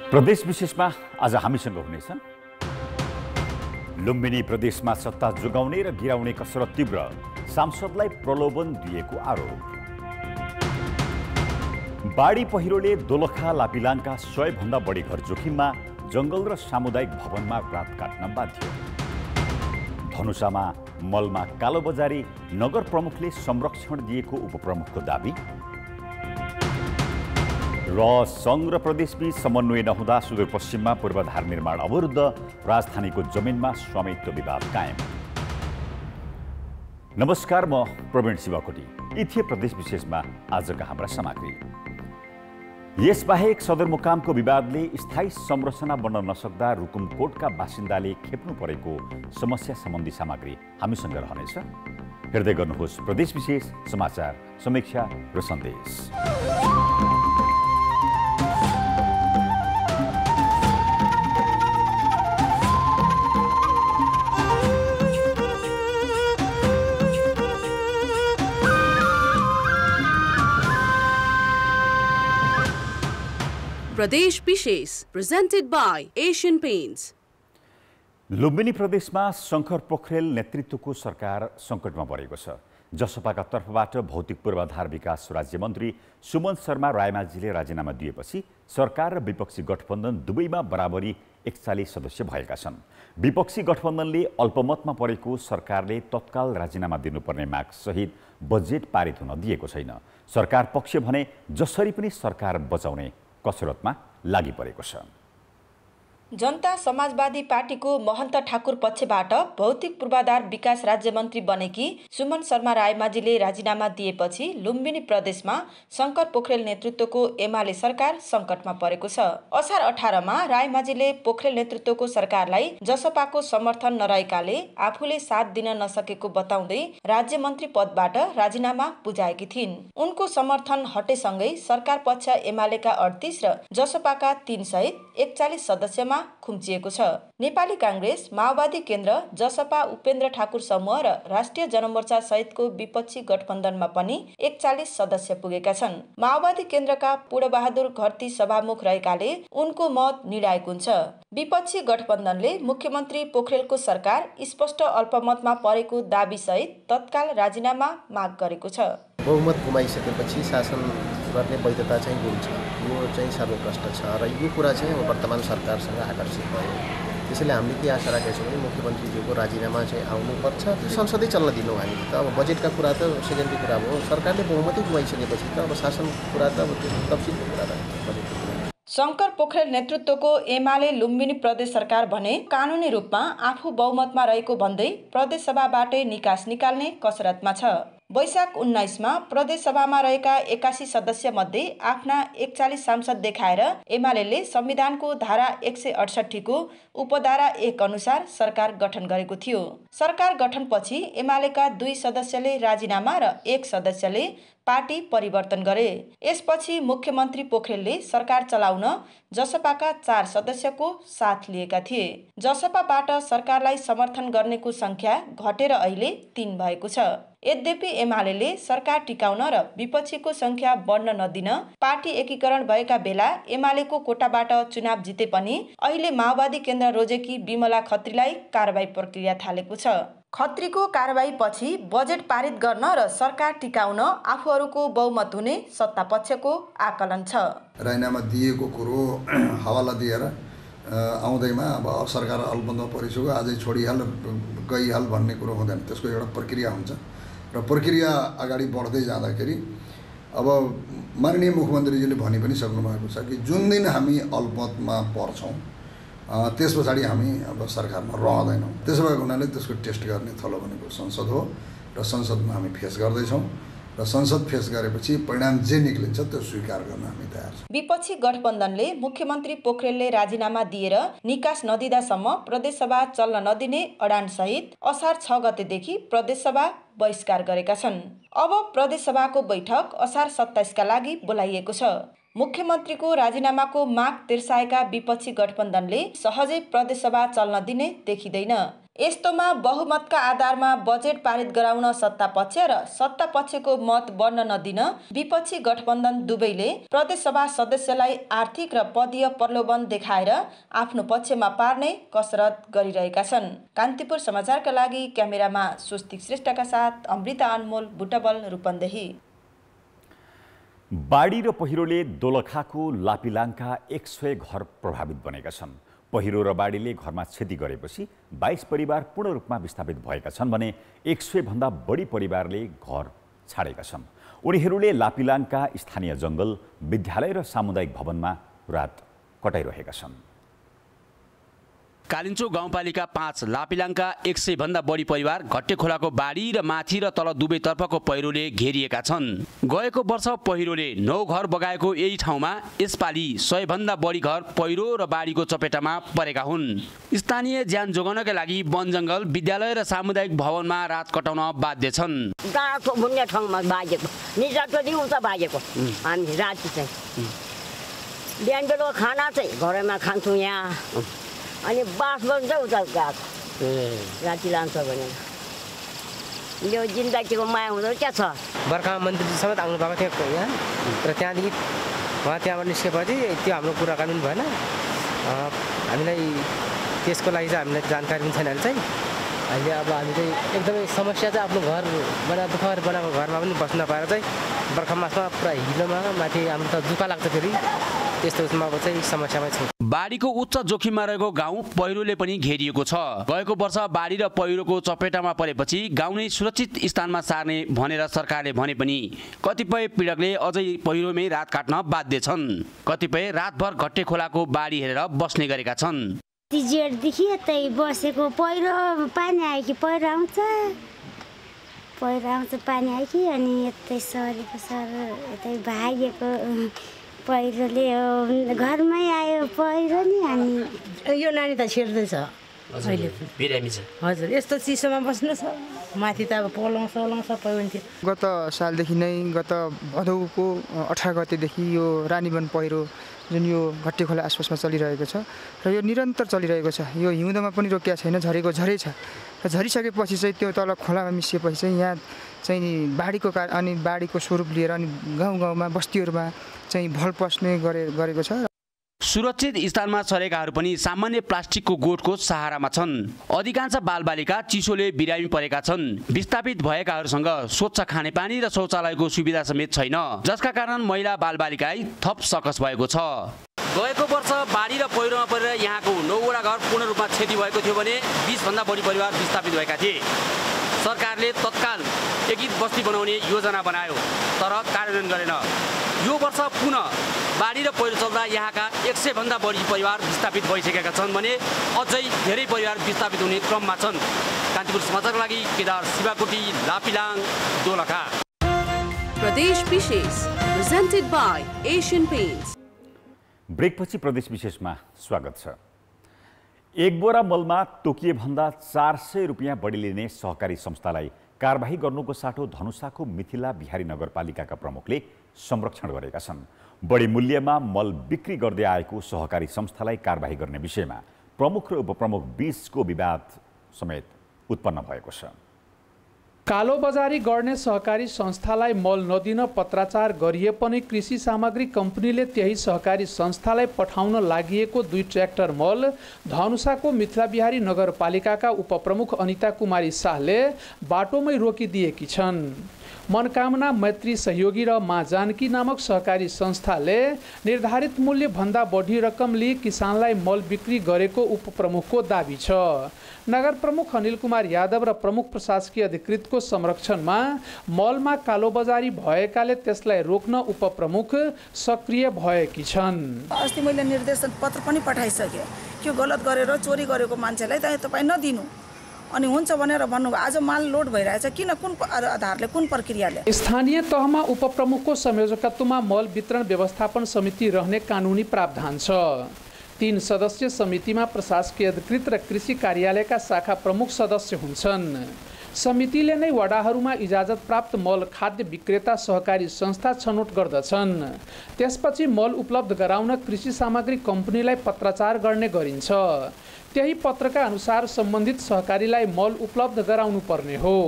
प्रदेश विशेषमा आज हामीसँग हुनेछन् लुम्बिनी प्रदेशमा सत्ता जोगाउने र गिराउने कसरत तीव्र, सांसदलाई प्रलोभन दिएको आरोप। बाढी पहिरोले दोलखा लापिलाङका 100 भन्दा बढी घर जोखिममा, जंगल र सामुदायिक भवनमा रात काट्न बाध्य। धनुषामा मलमा कालोबजारी, नगर प्रमुखले संरक्षण दिएको उपप्रमुखको दाबी। र सङ्घ र प्रदेशबीच समन्वय नहुँदा सुदूरपश्चिममा पूर्वाधार निर्माण अवरुद्ध, राजधानीको जमिनमा स्वामित्व विवाद कायम। नमस्कार, म प्रवीण शिवकोटी। यी थिए प्रदेश विशेषमा आजका हाम्रा सामग्री। यसबाहेक सदरमुकामको विवादले स्थायी संरचना बन्न नसक्दा रुकुमकोटका बासिन्दाले खेप्नु परेको समस्या सम्बन्धी सामग्री हामीसँग रहनेछ। हेर्दै गर्नुहोस् प्रदेश विशेष समाचार, समीक्षा र सन्देश। प्रदेश विशेष presented by Asian Paints। Lumbini प्रदेशमा शङ्कर पोखरेल नेतृत्वको सरकार सङ्कटमा परेको छ। जसपाका तर्फबाट भौतिक पूर्वाधार विकास राज्यमन्त्री सुमन शर्मा रायमाझीले राजीनामा दिएपछि सरकार र विपक्षी गठबन्धन दुवैमा बराबरी 41 सदस्य भएका छन्। विपक्षी गठबन्धनले अल्पमतमा परेको सरकारले तत्काल राजीनामा दिनुपर्ने माग सहित बजेट पारित हुन दिएको छैन। सरकार पक्ष भने जसरी पनि सरकार बचाउने कसरतमा लागि परेको छ। जनता समाजवादी पार्टीको महन्त ठाकुर पक्षबाट भौतिक पूर्वाधार विकास राज्यमन्त्री बनेकी सुमन शर्मा रायमाझीले राजीनामा दिएपछि लुम्बिनी प्रदेशमा शङ्कर पोखरेल नेतृत्वको एमाले सरकार सङ्कटमा परेको छ। असार 18 मा रायमाझीले पोखरेल नेतृत्वको सरकारलाई जसपाको समर्थन नरहेकाले आफूले साथ दिन नसकेको बताउँदै राज्यमन्त्री पदबाट राजीनामा बुझाएकी थिइन्। उनको समर्थन हटेसँगै सरकार पक्ष एमालेका 38 र जसपाका 3 सहित 41 सदस्यमा खुम्चिएको छ। नेपाली काङ्ग्रेस, माओवादी केन्द्र, जसपा, उपेन्द्र ठाकुर समूह र राष्ट्रिय जनमोर्चा सहितको विपक्षी गठबन्धनमा पनि 41 सदस्य पुगेका छन्। माओवादी केन्द्रका पूर्णबहादुर घरती सभामुख रहेकाले उनको मत निर्णायक हुन्छ। विपक्षी गठबन्धनले मुख्यमन्त्री पोखरेलको सरकार स्पष्ट अल्पमतमा परेको दाबी सहित तत्काल राजीनामा माग गरेको छ। बहुमत गुमाइसकेपछि शासन गर्ने वैधता चाहिँ गुन्छ, यो चाहिँ सर्वप्रष्ट छ र यो कुरा चाहिँ वर्तमान सरकारसँग आकर्षित भयो। त्यसैले हामीले के आशा राखेका छौँ भने मुख्यमन्त्रीज्यूको राजीनामा चाहिँ आउनुपर्छ। संसदै चल्न दिनु हामीले त अब बजेटका कुरा त सेकेन्डरी कुरा हो। सरकारले बहुमतै गुमाइसकेपछि त अब शासन कुरा त अब त्यो तफसिलको कुरा त बजेटको कुरा। शङ्कर पोखरेल नेतृत्वको एमाले लुम्बिनी प्रदेश सरकार भने कानुनी रूपमा आफू बहुमतमा रहेको भन्दै प्रदेश सभाबाटै निकास निकाल्ने कसरतमा छ। वैशाख 19 मा प्रदेश सभामा रहेका 81 सदस्य मध्ये आफ्ना 41 सांसद देखाएर एमालेले संविधानको धारा 168 को उपधारा 1 अनुसार सरकार गठन गरेको थियो। सरकार गठनपछि एमालेका 2 सदस्यले राजीनामा र 1 सदस्यले पार्टी परिवर्तन गरे। यसपछि मुख्यमन्त्री पोखरेलले सरकार चलाउन जसपाका 4 सदस्यको साथ लिएका थिए। जसपाबाट सरकारलाई समर्थन गर्नेको संख्या घटेर अहिले 3 भएको छ। यद्यपि एमालेले सरकार टिकाउन र विपक्षीको संख्या बढ्न नदिन पार्टी एकीकरण भएका बेला एमालेको कोटाबाट चुनाव जिते पनि अहिले माओवादी केन्द्र रोजेकी विमला खत्रीलाई कारबाही प्रक्रिया थालेको छ। खत्रीको कारबाहीपछि बजेट पारित गर्न र सरकार टिकाउन आफूहरूको बहुमत हुने सत्तापक्षको आकलन छ। राजीनामा दिएको कुरो हवाला दिएर आउँदैमा अब सरकार अल्पमतमा परिसक्यो, आजै छोडिहाल गइहाल भन्ने कुरो हुँदैन। त्यसको एउटा प्रक्रिया हुन्छ र प्रक्रिया अगाडि बढ्दै जाँदाखेरि अब माननीय मुख्यमन्त्रीजीले भनि पनि सक्नु भएको छ कि जुन दिन हामी अल्पमतमा पर्छौँ त्यस पछाडि हामी अब सरकारमा रहँदैनौँ। त्यसो भएको हुनाले त्यसको टेस्ट गर्ने थलो भनेको संसद हो र संसदमा हामी फेस गर्दैछौँ र संसद फेस गरेपछि परिणाम जे निक्लिन्छ त्यो स्वीकार गर्न हामी तयार छौँ। विपक्षी गठबन्धनले मुख्यमन्त्री पोखरेलले राजीनामा दिएर निकास नदिँदासम्म प्रदेशसभा चल्न नदिने अडान सहित असार 6 गतेदेखि प्रदेशसभा बहिष्कार गरेका छन्। अब प्रदेशसभाको बैठक असार 27 का लागि बोलाइएको छ। मुख्यमन्त्रीको राजीनामाको माग तिर्साएका विपक्षी गठबन्धनले सहजै प्रदेशसभा चल्न दिने देखिँदैन। यस्तोमा बहुमतका आधारमा बजेट पारित गराउन सत्तापक्ष र सत्तापक्षको मत बढ्न नदिन विपक्षी गठबन्धन दुवैले प्रदेशसभा सदस्यलाई आर्थिक र पदीय प्रलोभन देखाएर आफ्नो पक्षमा पार्ने कसरत गरिरहेका छन्। कान्तिपुर समाचारका लागि क्यामेरामा स्वस्तिक श्रेष्ठका साथ अमृता अनमोल, बुटबल, रूपन्देही। बाढी र पहिरोले दोलखाको लापिलाङका 100 घर प्रभावित बनेका छन्। पहिरो र बाढीले घरमा क्षति गरेपछि 22 परिवार पूर्ण रूपमा विस्थापित भएका छन् भने 100 भन्दा बढी परिवारले घर छाडेका छन्। उनीहरूले लापिलाङका स्थानीय जङ्गल, विद्यालय र सामुदायिक भवनमा रात कटाइरहेका छन्। कालिन्चो गाउँपालिका 5 लापिलाङका 100 भन्दा बढी परिवार घट्टेखोलाको बाढी र माथि र तल दुवैतर्फको पहिरोले घेरिएका छन्। गएको वर्ष पहिरोले 9 घर बगाएको यही ठाउँमा यसपालि 100 भन्दा बढी घर पहिरो र बाढीको चपेटामा परेका हुन्। स्थानीय ज्यान जोगाउनका लागि वन जङ्गल, विद्यालय र सामुदायिक भवनमा रात कटाउन बाध्य छन्। गाउँको भन्ने ठाउँमा बाजेको निजाटोली उता बाजेको हामी राति चाहिँ बिहान बेलुका खाना चाहिँ घरमा खान्छौँ यहाँ, अनि बास बन्छ उता गएको राति लान्छ भने यो जिन्दगीको माया हुँदो क्या छ। बर्खामा मन्त्रीजी समेत आउनु भएको थियो यहाँ र त्यहाँदेखि त्यहाँबाट निस्केपछि त्यो हाम्रो कुराकानी भएन। हामीलाई त्यसको लागि चाहिँ हामीलाई जानकारी पनि छैन। चाहिँ अहिले अब हामी चाहिँ एकदमै समस्या चाहिँ आफ्नो घर दुःख बनाएको घरमा पनि बस्न नपाएर चाहिँ बर्खा मासमा पुरा हिलोमा माथि हाम्रो त दुःख लाग्छ। फेरि त्यस्तो उसमा चाहिँ समस्यामै छ। बाढीको उच्च जोखिममा रहेको गाउँ पहिरोले पनि घेरिएको छ। गएको वर्ष बाढी र पहिरोको चपेटामा परेपछि गाउँ नै सुरक्षित स्थानमा सार्ने भनेर सरकारले भने पनि कतिपय पीडकले अझै पहिरोमै रात काट्न बाध्य छन्। कतिपय रातभर घट्टेखोलाको बाढी हेरेर बस्ने गरेका छन्। जेठदेखि यतै बसेको पहिरो पानी आयो कि पहिरो आउँछ पानी आयो कि अनि यतै सरेको सर यतै भागेको पहिरोले घरमै आयो पहिरो नि। अनि यो नानी त छिर्दैछ अहिले बिरामी छ। हजुर यस्तो चिसोमा बस्नु छ, माथि त अब पलङ सलङ सबै हुन्थ्यो। गत सालदेखि नै गत भदौको 18 गतेदेखि यो रानीवन पहिरो जुन यो घट्टेखोला आसपासमा चलिरहेको छ र यो निरन्तर चलिरहेको छ। यो हिउँदोमा पनि रोकिया छैन, झरेको झरै छ र झरिसकेपछि चाहिँ त्यो तल खोलामा मिसिएपछि चाहिँ यहाँ चाहिँ अनि बाढीको स्वरूप लिएर अनि गाउँ गाउँमा बस्तीहरूमा चाहिँ भल पस्ने गरेको छ। सुरक्षित स्थानमा छरेकाहरू पनि सामान्य प्लास्टिकको गोठको सहारामा छन्। अधिकांश बालबालिका चिसोले बिरामी परेका छन्। विस्थापित भएकाहरूसँग स्वच्छ खानेपानी र शौचालयको सुविधा समेत छैन, जसका कारण महिला बालबालिका थप सकस भएको छ। गएको वर्ष बाढी र पहिरोमा परेर यहाँको 9 वटा घर पूर्ण रूपमा क्षति भएको थियो भने 20 भन्दा बढी परिवार विस्थापित भएका थिए। सरकारले तत्काल एकीकृत बस्ती बनाउने योजना बनायो तर कार्यान्वयन गरेन। यो वर्ष पुनः बाढी र पहिरो चल्दा यहाँका 100 भन्दा बढी परिवार विस्थापित भइसकेका छन् भने अझै धेरै परिवार विस्थापित हुने क्रममा छन्। कान्तिपुर समाचारका लागि केदार शिवाकोटी, लापिलाङ, दोलखा। प्रदेश विशेष प्रेजेन्टेड बाय एशियन पेन्ट्स। ब्रेकपछि प्रदेश विशेषमा स्वागत छ। एक बोरा मलमा तोकिए भन्दा 400 रुपियाँ बढी लिने सहकारी संस्थालाई कारबाही गर्नुको साटो धनुषाको मिथिला बिहारी नगरपालिकाका प्रमुखले संरक्षण गरेका छन्। बढी मूल्यमा मल बिक्री गर्दै आएको सहकारी संस्थालाई कारबाही गर्ने विषयमा प्रमुख र उपप्रमुख बीचको विवाद समेत उत्पन्न भएको छ। कालोबजारी गर्ने सहकारी संस्थालाई मल नदिन पत्राचार गरिए पनि कृषि सामग्री कम्पनीले त्यही सहकारी संस्थालाई पठाउन लागिएको 2 ट्र्याक्टर मल धनुषाको मिथिला बिहारी नगरपालिकाका उपप्रमुख अनिता कुमारी शाहले बाटोमै रोकिदिएकी छन्। मनकामना मैत्री सहयोगी र माँ जानकी नामक सहकारी संस्थाले निर्धारित मूल्य भन्दा बढी रकम लिई किसानलाई मल बिक्री गरेको उपप्रमुखको दाबी छ। नगर प्रमुख अनिल कुमार यादव र प्रमुख प्रशासकीय अधिकृतको संरक्षणमा मलमा कालोबजारी भएकाले त्यसलाई रोक्न उपप्रमुख सक्रिय भएकी छन्। अस्ति मैले निर्देशन पत्र पनि पठाइसके, त्यो गलत गरेर चोरी गरेको मान्छेलाई तपाई नदिनु अनि हुन्छ भनेर भन्नुभयो। आज माल लोड भइरहेछ, किन, कुन आधारले, कुन प्रक्रियाले? स्थानीय तहमा उपप्रमुखको संयोजकत्वमा मल वितरण व्यवस्थापन समिति रहने कानुनी प्रावधान छ। 3 सदस्य समितिमा प्रशासकीय अधिकृत र कृषि कार्यालयका शाखा प्रमुख सदस्य हुन्छन्। समितिले नै वडाहरूमा इजाजत प्राप्त मल खाद्य विक्रेता सहकारी संस्था छनौट गर्दछन्। त्यसपछि मल उपलब्ध गराउन कृषि सामग्री कम्पनीलाई पत्राचार गर्ने गरिन्छ। त्यही पत्रका अनुसार सम्बन्धित सहकारीलाई मल उपलब्ध गराउनु पर्ने हो।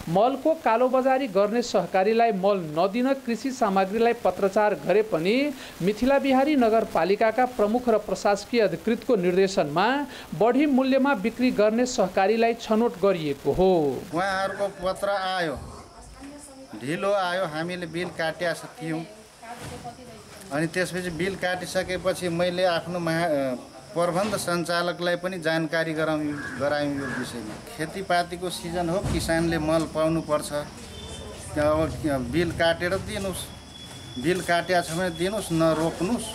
मलको कालोबजारी गर्ने सहकारीलाई मल नदिन कृषि सामग्रीलाई पत्राचार गरे पनि मिथिला बिहारी नगरपालिकाका प्रमुख र प्रशासकीय अधिकृतको निर्देशनमा बढी मूल्यमा बिक्री गर्ने सहकारीलाई छनौट गरिएको हो। उहाँहरूको पत्र आयो, ढिलो आयो, हामीले बिल काटेका थियौँ। अनि त्यसपछि बिल काटिसकेपछि मैले आफ्नो प्रबन्ध सञ्चालकलाई पनि जानकारी गरायौँ यो विषयमा। खेतीपातीको सिजन हो, किसानले मल पाउनुपर्छ। अब बिल काटेर दिनुहोस्, बिल काटेको छ भने दिनुहोस्, नरोक्नुहोस्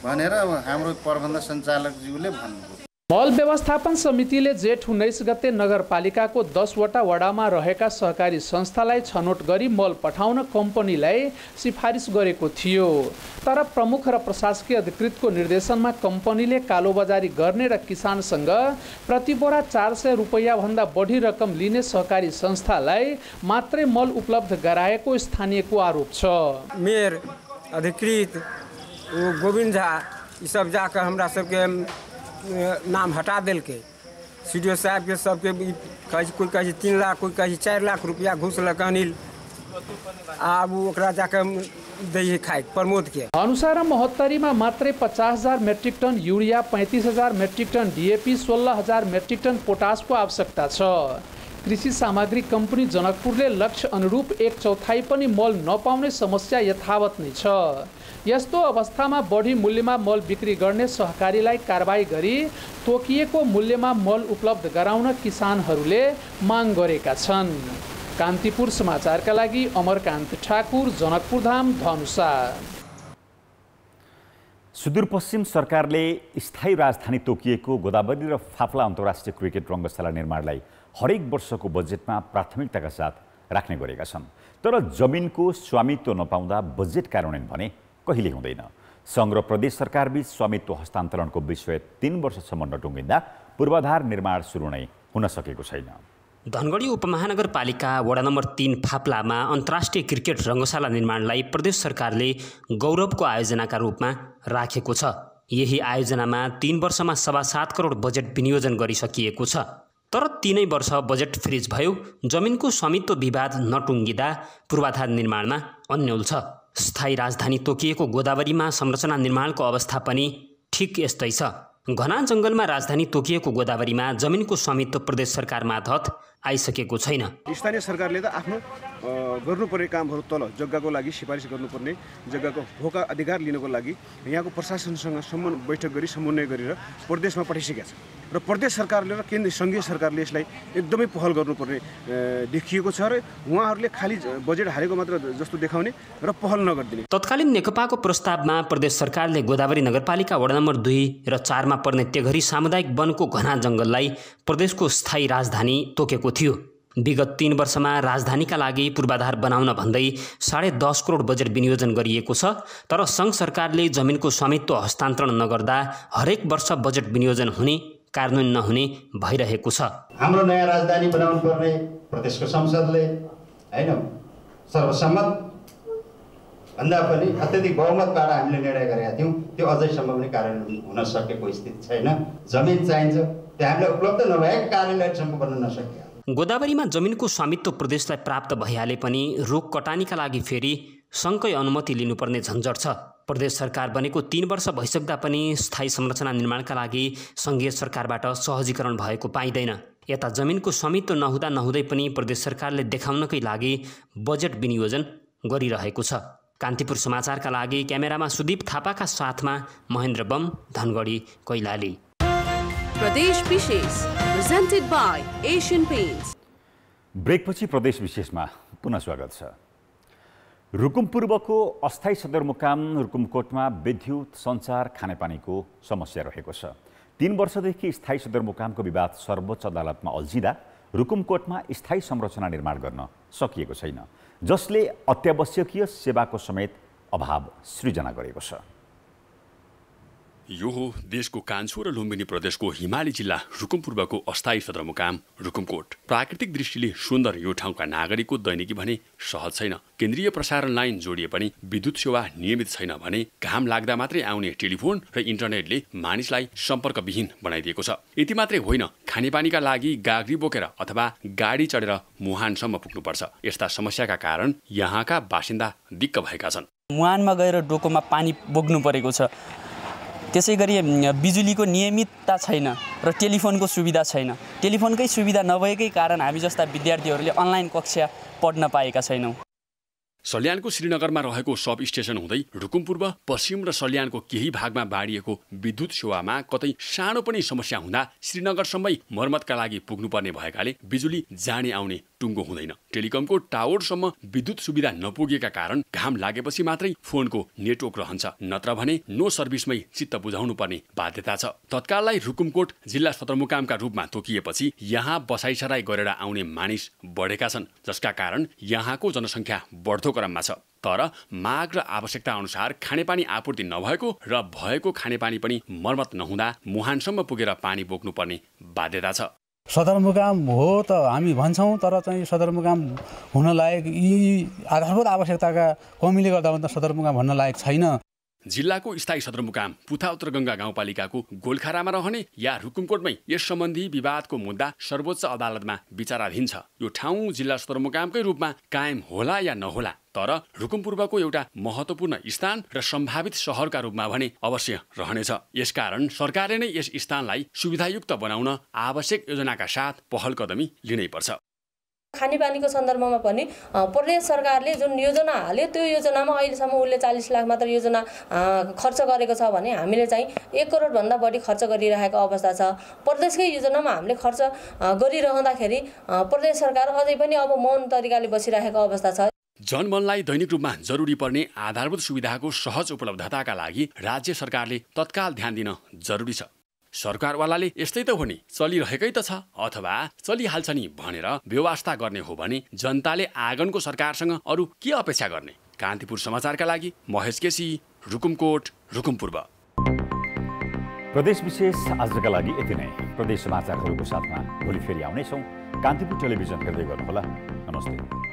भनेर हाम्रो प्रबन्ध सञ्चालकज्यूले भन्नुभयो। मल व्यवस्थापन समितिले जेठ 19 गते नगरपालिकाको 10 वटा वडामा रहेका सहकारी संस्थालाई छनौट गरी मल पठाउन कम्पनीलाई सिफारिस गरेको थियो। तर प्रमुख र प्रशासकीय अधिकृतको निर्देशनमा कम्पनीले कालोबजारी गर्ने र किसानसँग प्रति बोरा 400 रुपैयाँ भन्दा बढी रकम लिने सहकारी संस्थालाई मात्रै मल उपलब्ध गराएको स्थानीयको आरोप छ। मेयर अधिकृत गोविंद झा ई सब जाकर हमरा सबके नाम हटा देलकै। सीडीओ साहब के सबके कोई कहे 3 लाख, कोई कहे 4 लाख रुपया घूस लक अनिल। आब ओकरा जाकर दै खाए प्रमोद के अनुसार महोत्तरीमा मात्रै 50,000 metric ton urea, 35,000 metric ton DAP, 16,000 metric ton पोटासको आवश्यकता छ। कृषि सामग्री कम्पनी जनकपुरले लक्ष्य अनुरूप 1/4 पनि मल नपाउने समस्या यथावत नै छ। यस्तो अवस्थामा बढी मूल्यमा मल बिक्री गर्ने सहकारीलाई कारबाही गरी तोकिएको मूल्यमा मल उपलब्ध गराउन किसानहरूले माग गरेका छन्। कान्तिपुर समाचारका लागि अमरकान्त ठाकुर, जनकपुरधाम, धनुषा। सुदूरपश्चिम सरकारले स्थायी राजधानी तोकिएको गोदावरी र फाप्ला अन्तर्राष्ट्रिय क्रिकेट रङ्गशाला निर्माणलाई हरेक वर्षको बजेटमा प्राथमिकताका साथ राख्ने गरेका छन्। तर जमिनको स्वामित्व नपाउँदा बजेट कार्यान्वयन भने कहिले हुँदैन। सङ्घ र प्रदेश सरकारबीच स्वामित्व हस्तान्तरणको विषय 3 वर्षसम्म नटुङ्गिँदा पूर्वाधार निर्माण सुरु नै हुन सकेको छैन। धनगढी उपमहानगरपालिका वडा नम्बर 3 फाप्लामा अन्तर्राष्ट्रिय क्रिकेट रङ्गशाला निर्माणलाई प्रदेश सरकारले गौरवको आयोजनाका रूपमा राखेको छ। यही आयोजनामा 3 वर्षमा 7.25 करोड बजेट विनियोजन गरिसकिएको छ। तर 3 वर्ष बजेट फ्रिज भयो। जमिनको स्वामित्व विवाद नटुङ्गिँदा पूर्वाधार निर्माणमा अन्यल छ। स्थायी राजधानी तोकिएको गोदावरीमा संरचना निर्माणको अवस्था पनि ठिक यस्तै छ। घना जङ्गलमा राजधानी तोकिएको गोदावरीमा जमिनको स्वामित्व प्रदेश सरकार मार्फत आइसकेको छैन। स्थानीय सरकारले त आफ्नो गर्नुपर्ने कामहरू तल जग्गाको लागि सिफारिस गर्नुपर्ने, जग्गाको भोका अधिकार लिनको लागि यहाँको प्रशासनसँग बैठक गरी समन्वय गरेर प्रदेशमा पठाइसकेका छ र प्रदेश सरकारले र केन्द्रीय सङ्घीय सरकारले यसलाई एकदमै पहल गर्नुपर्ने देखिएको छ र उहाँहरूले खालि बजेट हालेको मात्र जस्तो देखाउने र पहल नगरिदिने। तत्कालीन नेकपाको प्रस्तावमा प्रदेश सरकारले गोदावरी नगरपालिका वडा नम्बर 2 र 4 मा पर्ने तेघरी सामुदायिक वनको घना जङ्गललाई प्रदेशको स्थायी राजधानी तोकेको थियो। विगत 3 वर्षमा राजधानीका लागि पूर्वाधार बनाउन भन्दै 10.5 करोड बजेट विनियोजन गरिएको छ। तर सङ्घ सरकारले जमिनको स्वामित्व हस्तान्तरण नगर्दा हरेक वर्ष बजेट विनियोजन हुने, कार्यान्वयन नहुने भइरहेको छ। हाम्रो नयाँ राजधानी बनाउनु पर्ने प्रदेशको संसदले हैन सर्वसम्मत भन्दा पनि अत्यधिक बहुमतबाट हामीले निर्णय गरेका थियौँ। त्यो अझैसम्म पनि कार्यान्वयन हुन सकेको स्थिति छैन। जमिन चाहिन्छ, त्यो हामीले उपलब्ध नभएको कार्यान्वयनसम्म गर्न नसक्यो। गोदावरीमा जमिनको स्वामित्व प्रदेशलाई प्राप्त भइहाले पनि रुख कटानीका लागि फेरि सङ्घकै अनुमति लिनुपर्ने झन्झट छ। प्रदेश सरकार बनेको 3 वर्ष भइसक्दा पनि स्थायी संरचना निर्माणका लागि सङ्घीय सरकारबाट सहजीकरण भएको पाइँदैन। यता जमिनको स्वामित्व नहुँदा नहुँदै पनि प्रदेश सरकारले देखाउनकै लागि बजेट विनियोजन गरिरहेको छ। कान्तिपुर समाचारका लागि क्यामेरामा सुदीप थापाका साथमा महेन्द्र बम, धनगढी, कैलाली। प्रदेश विशेष प्रेजेन्टेड बाय एशियन पेन्ट्स। ब्रेकपछि प्रदेश विशेषमा पुनः स्वागत छ। रुकुम पूर्वको अस्थायी सदरमुकाम रुकुमकोटमा विद्युत, सञ्चार, खानेपानीको समस्या रहेको छ। 3 वर्षदेखि स्थायी सदरमुकामको विवाद सर्वोच्च अदालतमा अल्झिँदा रुकुमकोटमा स्थायी संरचना निर्माण गर्न सकिएको छैन, जसले अत्यावश्यकीय सेवाको समेत अभाव सृजना गरेको छ। यो हो देशको कान्छो र लुम्बिनी प्रदेशको हिमाली जिल्ला रुकुमपूर्वको अस्थायी सदरमुकाम रुकुमकोट। प्राकृतिक दृष्टिले सुन्दर यो ठाउँका नागरिकको दैनिकी भने सहज छैन। केन्द्रीय प्रसारण लाइन जोडिए पनि विद्युत सेवा नियमित छैन भने घाम लाग्दा मात्रै आउने टेलिफोन र इन्टरनेटले मानिसलाई सम्पर्कविहीन बनाइदिएको छ। यति मात्रै होइन, खानेपानीका लागि गाग्री बोकेर अथवा गाडी चढेर मुहानसम्म पुग्नुपर्छ। यस्ता समस्याका कारण यहाँका बासिन्दा दिक्क भएका छन्। मुहानमा गएर डोकोमा पानी बोक्नु परेको छ। त्यसै गरी बिजुलीको नियमितता छैन र टेलिफोनको सुविधा छैन। टेलिफोनकै सुविधा नभएकै कारण हामी जस्ता विद्यार्थीहरूले अनलाइन कक्षा पढ्न पाएका छैनौँ। सल्यानको श्रीनगरमा रहेको सब स्टेसन हुँदै रुकुमपूर्व, पश्चिम र सल्यानको केही भागमा बाँडिएको विद्युत सेवामा कतै सानो पनि समस्या हुँदा श्रीनगरसम्मै मर्मतका लागि पुग्नुपर्ने भएकाले बिजुली जाने आउने टुङ्गो हुँदैन। टेलिकमको टावरसम्म विद्युत सुविधा नपुगेका कारण घाम लागेपछि मात्रै फोनको नेटवर्क रहन्छ, नत्र भने नो सर्भिसमै चित्त बुझाउनु पर्ने बाध्यता छ। तत्काललाई रुकुमकोट जिल्ला सदरमुकामका रूपमा तोकिएपछि यहाँ बसाइसराई गरेर आउने मानिस बढेका छन्, जसका कारण यहाँको जनसङ्ख्या बढ्दो क्रममा छ। तर माग र आवश्यकता अनुसार खानेपानी आपूर्ति नभएको र भएको खानेपानी पनि मर्मत नहुँदा मुहानसम्म पुगेर पानी बोक्नुपर्ने बाध्यता छ। सदरमुकाम हो त हामी भन्छौँ, तर चाहिँ सदरमुकाम हुन लायक यी आधारभूत आवश्यकताका कमीले गर्दा त सदरमुकाम भन्न लायक छैन। जिल्लाको स्थायी सदरमुकाम पुथा उत्तरगङ्गा गाउँपालिकाको गोलखारामा रहने या रुकुमकोटमै यस सम्बन्धी विवादको मुद्दा सर्वोच्च अदालतमा विचाराधीन छ। यो ठाउँ जिल्ला सदरमुकामकै रूपमा कायम होला या नहोला, तर रुकुमपूर्वको एउटा महत्त्वपूर्ण स्थान र सम्भावित सहरका रूपमा भने अवश्य रहनेछ। यसकारण सरकारले नै यस स्थानलाई सुविधायुक्त बनाउन आवश्यक योजनाका साथ पहल कदमी लिनैपर्छ। खानेपानीको सन्दर्भमा पनि प्रदेश सरकारले जुन योजना हाल्यो त्यो योजनामा अहिलेसम्म उसले 40 लाख मात्र योजना खर्च गरेको छ भने हामीले चाहिँ 1 करोडभन्दा बढी खर्च गरिरहेको अवस्था छ। प्रदेशकै योजनामा हामीले खर्च गरिरहँदाखेरि प्रदेश सरकार अझै पनि अब मौन तरिकाले बसिरहेको अवस्था छ। जनमनलाई दैनिक रूपमा जरुरी पर्ने आधारभूत सुविधाको सहज उपलब्धताका लागि राज्य सरकारले तत्काल ध्यान दिन जरुरी छ। सरकारवालाले यस्तै त हो नि, चलिरहेकै त छ अथवा चलिहाल्छ नि भनेर व्यवस्था गर्ने हो भने जनताले आँगनको सरकारसँग अरू के अपेक्षा गर्ने? कान्तिपुर समाचारका लागि महेश केसी, रुकुमकोट, रुकुमपूर्व। प्रदेश विशेष आजका लागि यति नै। प्रदेश समाचारहरूको साथमा भोलि फेरि आउनेछौँ। कान्तिपुर टेलिभिजन हेर्दै गर्नुहोला। नमस्ते।